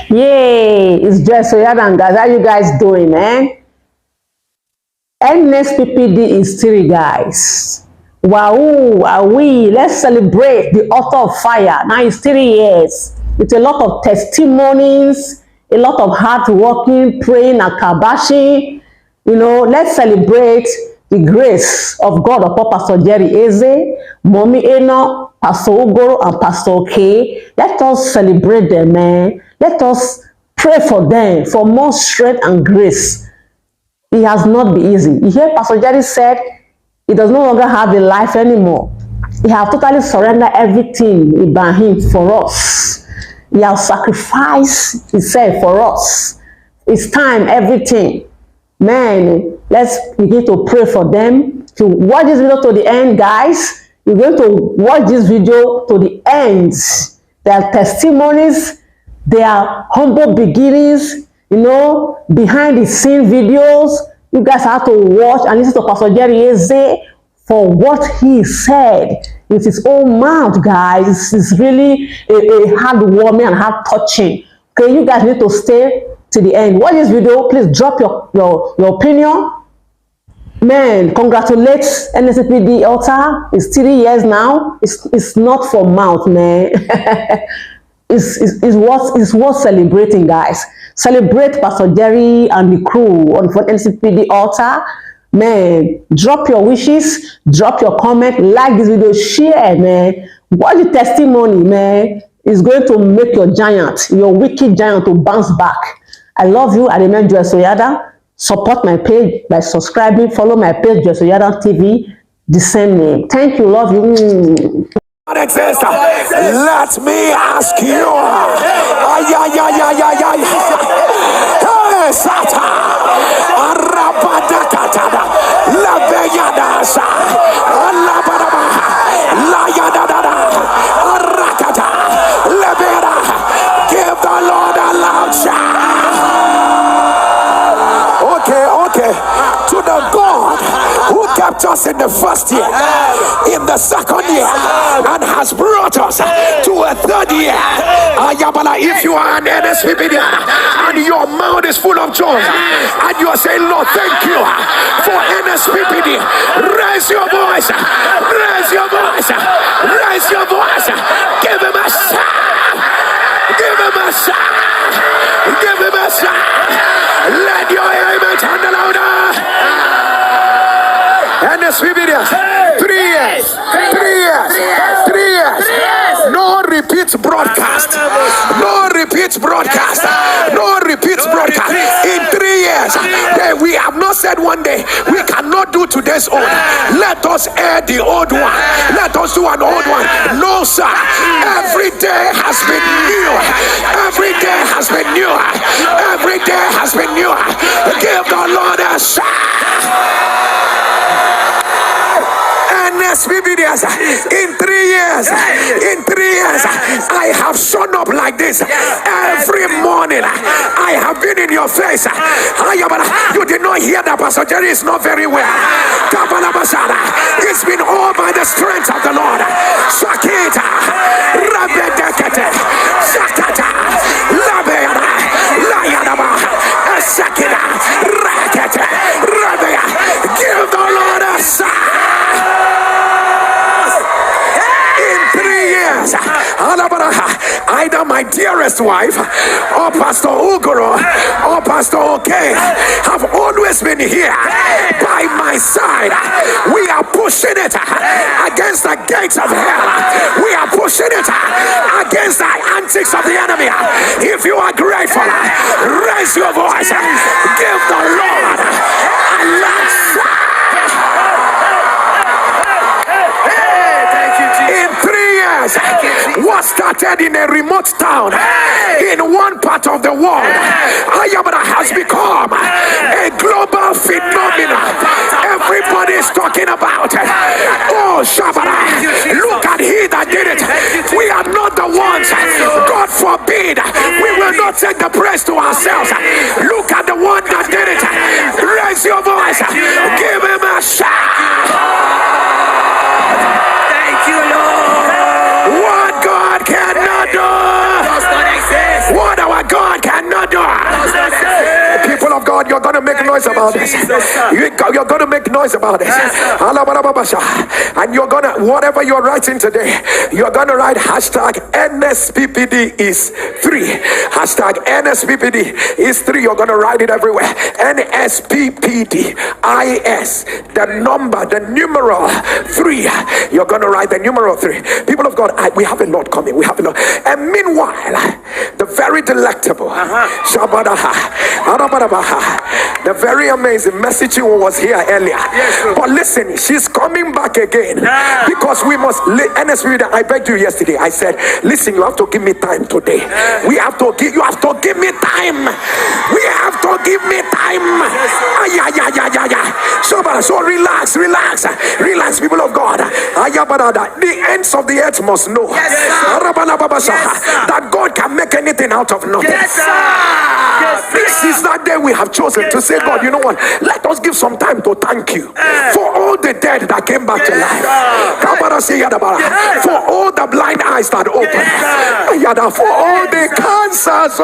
Yay! It's just Soyadan, guys. How you guys doing, man? NSPPD is 3, guys. Wow, are we? Let's celebrate the author of fire. Now it's 3 years. It's a lot of testimonies, a lot of hard working, praying, and kabashi. You know, let's celebrate the grace of God upon Pastor Jerry Eze, Mommy Eno, Pastor Ugoro, and Pastor K. Let us celebrate them, man. Let us pray for them for more strength and grace. It has not been easy. You hear Pastor Jerry said he does no longer have a life anymore. He has totally surrendered everything about him for us. He has sacrificed himself for us. It's time, everything. Man, let's begin to pray for them. To watch this video to the end, guys. You're going to watch this video to the end. Their testimonies, their humble beginnings, you know, behind the scene videos. You guys have to watch and listen to Pastor Jerry Eze for what he said with his own mouth, guys. It's really a heartwarming and heart touching. Okay, you guys need to stay to the end. Watch this video. Please drop your opinion. Man, congratulate NSPPD altar. It's 3 years now. It's not for mouth, man. it's worth celebrating, guys. Celebrate Pastor Jerry and the crew on NSPPD altar. Man, drop your wishes, drop your comment, like this video, share, man. Watch the testimony, man. It's going to make your giant, your wicked giant, to bounce back. I love you. I remain Joy Soyada. Support my page by subscribing. Follow my page, Joy Soyada TV, the same name. Thank you. Love you. Let me ask you. Hey, Satan. Arabadakatada. Labeyadasa. Alabaraba. Layadadada. Arakata. Lebera. Give the Lord a loud shout. Okay. To the God who kept us in the first year, in the second year, and has brought us to a third year. If you are an NSPPD and your mouth is full of joy and you are saying, Lord, thank you for NSPPD, raise your voice, raise your voice, raise your voice. Give him a shout, give him a shout, give him a shout. Let your amen turn louder. NSPPD, 3 years, 3 years, 3 years. No repeat broadcast. No repeat broadcast. No repeat broadcast. In 3 years, we have not said one day we cannot do today's old. Let us air the old one. Let us do an old one. No, sir. Every day has been new. Every day has been new. Every day has been new. Give the Lord a shout. NSPPD, in 3 years, I have shown up like this every morning. I have been in your face. You did not hear that Pastor Jerry is not very well. It's been all by the strength of the Lord. Shakita, Rabedekete, Shakata, Labera, Layadaba, Shakita, Rakete, Rabea. Give the Lord a sign. Either my dearest wife or Pastor Ugoro or Pastor OK have always been here by my side. We are pushing it against the gates of hell. We are pushing it against the antics of the enemy. If you are grateful, raise your voice. Give the Lord a loud shout. What started in a remote town in one part of the world has become a global phenomenon. Everybody is talking about it. Oh, Shabara, look at he that did it. We are not the ones. God forbid. We will not take the praise to ourselves. Look at the one that did it. Raise your voice. Give him a shout. Thank you, Lord. What God cannot do, what our God God, you're going to make noise about this. You're going to make noise about this. And you're going to, whatever you're writing today, you're going to write hashtag NSPPD is 3. Hashtag NSPPD is 3. You're going to write it everywhere. NSPPD IS, the number, the numeral 3. You're going to write the numeral 3. People of God, we have a lot coming. We have a lot. And meanwhile, the very delectable, the very amazing messaging was here earlier. But listen, she's coming back again because we must. NSPPD, I begged you yesterday. I said, listen, you have to give me time today. You have to give me time. We have to give me time. So relax, people of God. The ends of the earth must know that God can make anything out of nothing. This is that day we have chosen to say, God, you know what? Let us give some time to thank you for all the dead that came back to life. For all the blind eyes that opened. For all the cancers.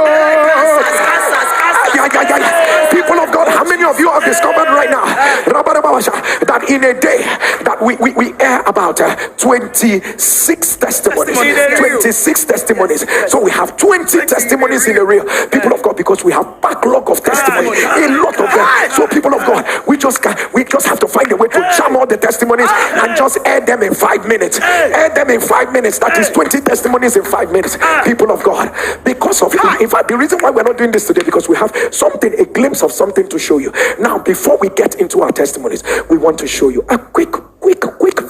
People of God, how many of you have discovered right now that in a day that we air about 26 testimonies? 26 testimonies. So we have 20 testimonies in a reel. People of God, because we have backlog of testimonies, a lot of them. So people of God, we just have to find a way to jam all the testimonies and just air them in 5 minutes. Air them in 5 minutes. That is 20 testimonies in 5 minutes. People of God, because of in fact, the reason why we're not doing this today, because we have something, a glimpse of something to show you. Now, before we get into our testimonies, we want to show you a quick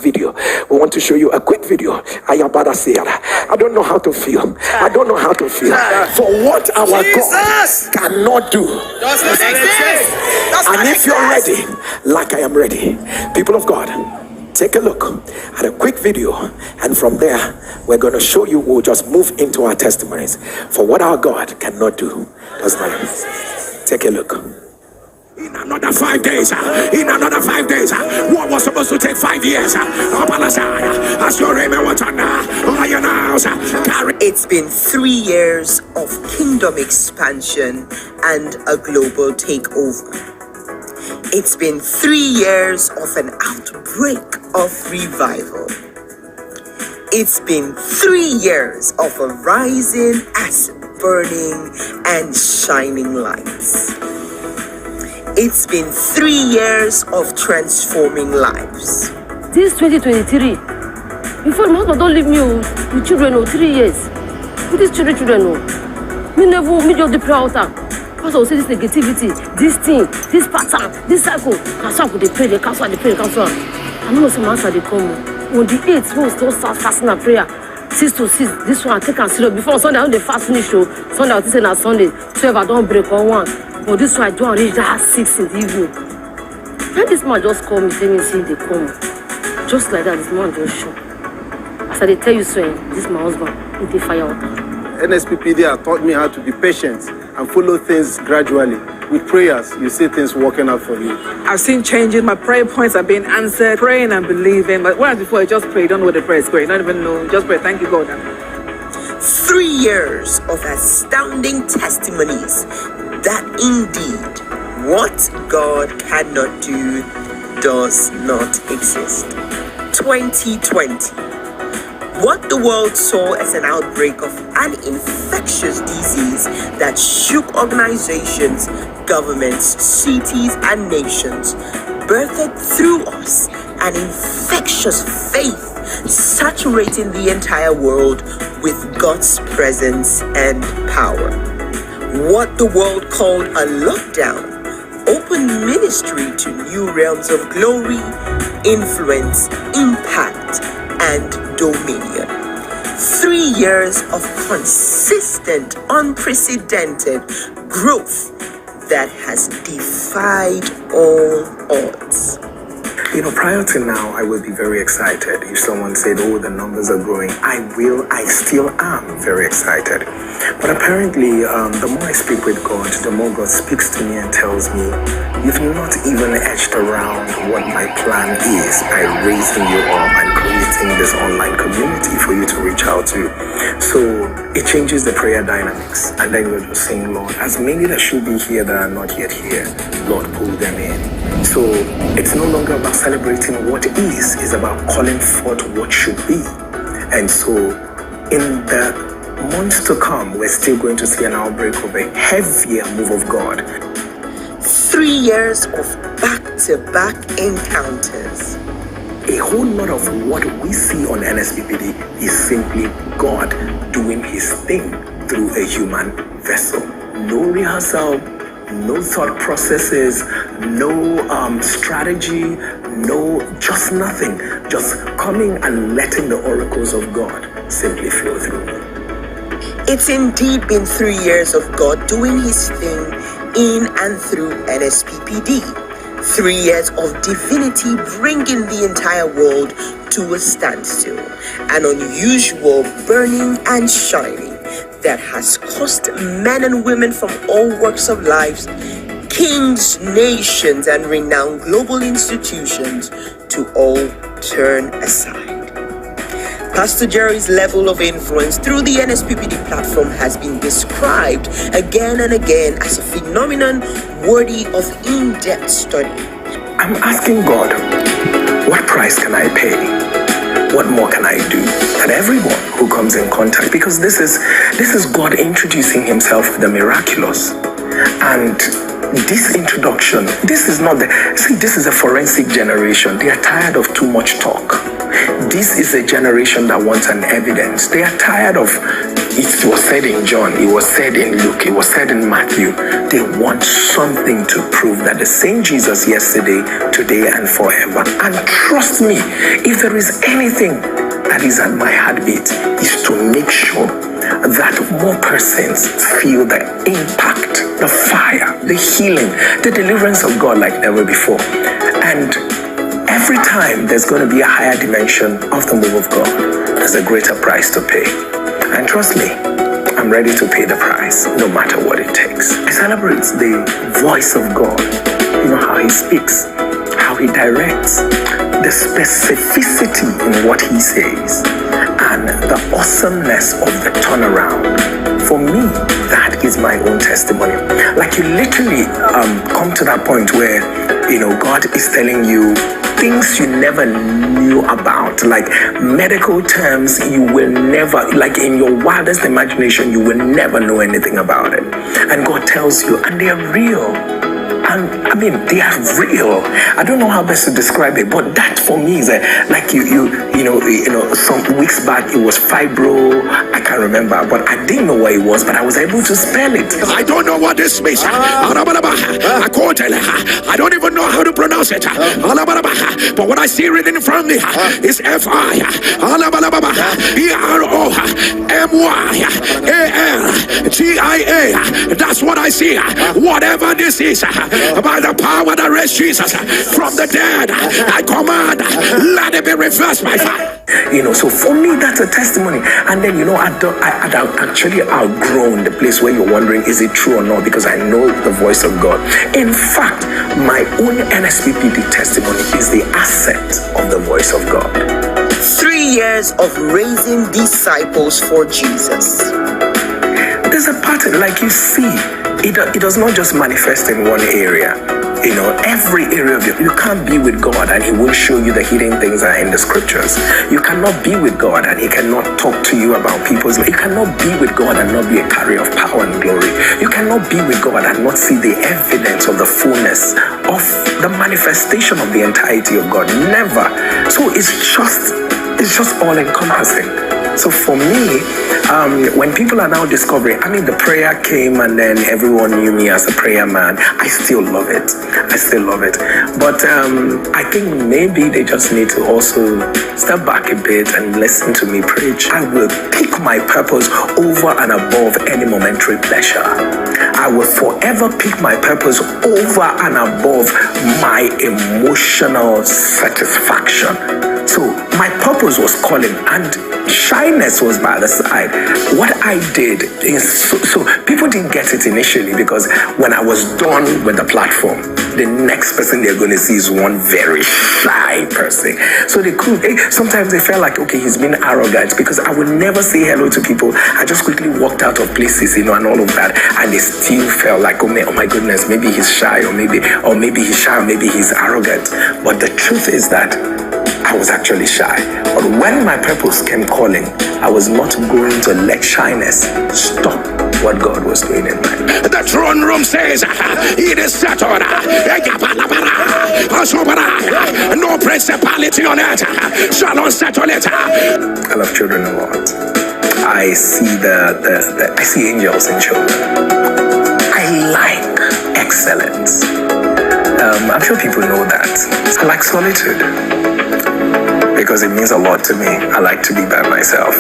video. We want to show you a quick video. I don't know how to feel. I don't know how to feel. For what our God cannot do. And if you're ready, like I am ready, people of God, take a look at a quick video, and from there we're going to show you. We'll just move into our testimonies for what our God cannot do. Does not. Take a look. In another 5 days, what was supposed to take 5 years, it's been 3 years of kingdom expansion and a global takeover. It's been 3 years of an outbreak of revival. It's been 3 years of a rising as burning and shining lights. It's been 3 years of transforming lives. This 2023, before my husband don't leave me with children 3 years. With these children me never me just the prayer altar. Pastor will say this negativity, this thing, this pattern, this cycle. Cancel they pray, they cancel, they pray, they cancel. I know some answer they come. On the 8th, we will still start fasting and prayer. 6 to 6, this one I take and serious. Before Sunday, I know they fast finish show. Sunday I will say na Sunday. 12 I don't break on 1. But this one I don't reach that 6 in the evening. And this man just called me, tell me see they come. Just like that, this man just show. As I tell you so, this my husband, he dey fire water. NSPPD has taught me how to be patient and follow things gradually. With prayers, you see things working out for you. I've seen changes. My prayer points are being answered. Praying and believing. But whereas before, I just pray. You don't know what the prayer is going. Don't even know. Just pray. Thank you, God. 3 years of astounding testimonies that indeed what God cannot do does not exist. 2020. What the world saw as an outbreak of an infectious disease that shook organizations, governments, cities, and nations, birthed through us an infectious faith saturating the entire world with God's presence and power. What the world called a lockdown opened ministry to new realms of glory, influence, impact, and dominion. 3 years of consistent, unprecedented growth that has defied all odds. Prior to now, I would be very excited. If someone said, oh, the numbers are growing, I still am very excited. But apparently, the more I speak with God, the more God speaks to me and tells me, you've not even edged around what my plan is by raising you up and creating this online community for you to reach out to. So it changes the prayer dynamics. And then you're just saying, Lord, as many that should be here that are not yet here, Lord, pull them in. So it's no longer about celebrating what is, it's about calling forth what should be. And so in the months to come, we're still going to see an outbreak of a heavier move of God. 3 years of back-to-back encounters. A whole lot of what we see on NSPPD is simply God doing his thing through a human vessel. No rehearsal, no thought processes, no strategy, just nothing. Just coming and letting the oracles of God simply flow through me. It's indeed been 3 years of God doing his thing in and through NSPPD. 3 years of divinity bringing the entire world to a standstill. An unusual burning and shining that has caused men and women from all walks of life, kings, nations, and renowned global institutions to all turn aside. Pastor Jerry's level of influence through the NSPPD platform has been described again and again as a phenomenon worthy of in-depth study. I'm asking God, what price can I pay? What more can I do? That everyone who comes in contact, because this is God introducing himself with the miraculous. And this introduction, this is a forensic generation. They are tired of too much talk. This is a generation that wants an evidence. They are tired of, it was said in John, it was said in Luke, it was said in Matthew. They want something to prove that the same Jesus yesterday, today, and forever. And trust me, if there is anything that is at my heartbeat, is to make sure that more persons feel the impact, the fire, the healing, the deliverance of God like never before. And every time there's going to be a higher dimension of the move of God, there's a greater price to pay. And trust me, I'm ready to pay the price, no matter what it takes. I celebrate the voice of God, how he speaks, how he directs, the specificity in what he says, and the awesomeness of the turnaround. For me, that is my own testimony. Like, you literally come to that point where, God is telling you things you never knew about, like medical terms you will never, like in your wildest imagination, you will never know anything about it. And God tells you, and they are real. And they are real. I don't know how best to describe it, but that for me is like some weeks back it was fibro. I can't remember, but I didn't know what it was, but I was able to spell it. I don't know what this means. I don't even know how to pronounce it. But what I see written in front of me is FIROMYALGIA. That's what I see. Whatever this is, by the power that raised Jesus from the dead, I command, let it be reversed by fire. So for me, that's a testimony. And then, I'd actually outgrown the place where you're wondering, is it true or not? Because I know the voice of God. In fact, my own NSPPD testimony is the asset of the voice of God. 3 years of raising disciples for Jesus. There's a pattern, like you see, it does not just manifest in one area. Every area of you can't be with God and he won't show you the hidden things that are in the scriptures. You cannot be with God and he cannot talk to you about people's life. You cannot be with God and not be a carrier of power and glory. You cannot be with God and not see the evidence of the fullness of the manifestation of the entirety of God. Never. So it's just all encompassing. So for me, when people are now discovering, the prayer came and then everyone knew me as a prayer man. I still love it. But I think maybe they just need to also step back a bit and listen to me preach. I will pick my purpose over and above any momentary pleasure. I I will forever pick my purpose over and above my emotional satisfaction. So my purpose was calling, and shyness was by the side. What I did is, so people didn't get it initially, because when I was done with the platform, the next person they're going to see is one very shy person. So they could, sometimes they felt like, okay, he's being arrogant, because I would never say hello to people. I just quickly walked out of places, and all of that, and they still felt like, oh my goodness, maybe he's shy, or maybe he's shy, or maybe he's arrogant. But the truth is that I was actually shy. But when my purpose came calling, I was not going to let shyness stop what God was doing in my life. The throne room says, it is settled. No principality on earth shall unsettle it. I love children a lot. I see I see angels in children. I like excellence. I'm sure people know that. I like solitude, because it means a lot to me. I like to be by myself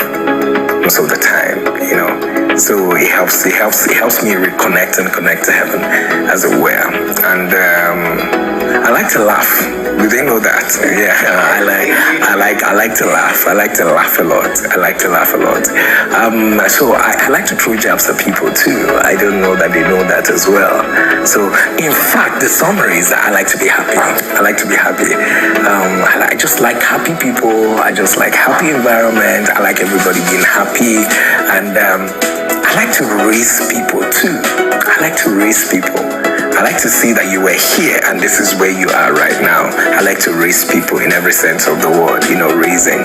most of the time, So it helps me reconnect and connect to heaven, as it were. And I like to laugh. You didn't know that? Yeah, I like to laugh. I like to laugh a lot. So I like to throw jabs at people too. I don't know that they know that as well. So in fact, the summary is that I like to be happy. I just like happy people. I just like happy environment. I like everybody being happy, and I like to raise people too. I like to see that you were here and this is where you are right now. I like to raise people in every sense of the word, raising.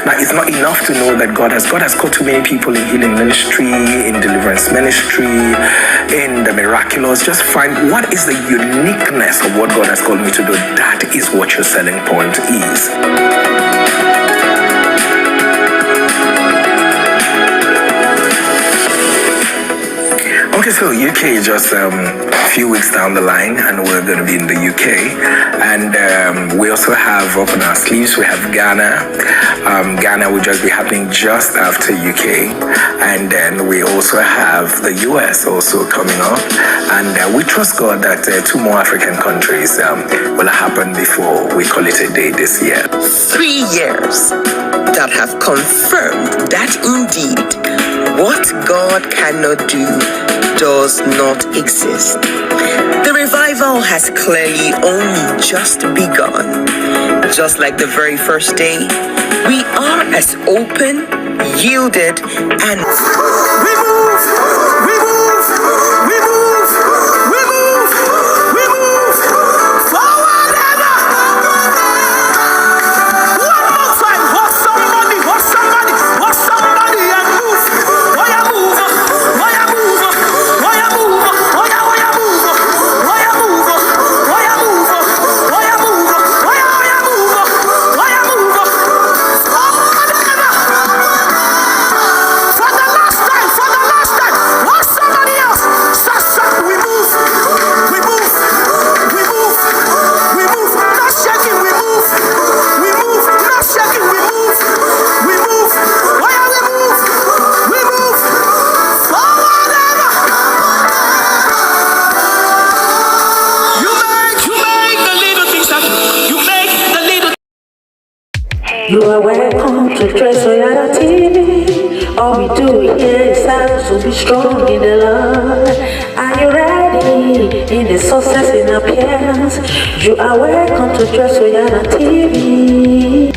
Now, it's not enough to know that God has called too many people in healing ministry, in deliverance ministry, in the miraculous. Just find what is the uniqueness of what God has called me to do. That is what your selling point is. Okay, so UK is just a few weeks down the line, and we're going to be in the UK. And we also have up on our sleeves, we have Ghana. Ghana will just be happening just after UK. And then we also have the US also coming up. And we trust God that 2 more African countries will happen before we call it a day this year. 3 years that have confirmed that indeed what God cannot do does not exist. The revival has clearly only just begun. Just like the very first day, we are as open, yielded, and we move. Forward ever. One more time, watch somebody and move. Oh yeah, move. You are welcome to TAYA TV. All we do here is stand to be strong in the Lord. Are you ready in the success in appearance? You are welcome to TAYA TV.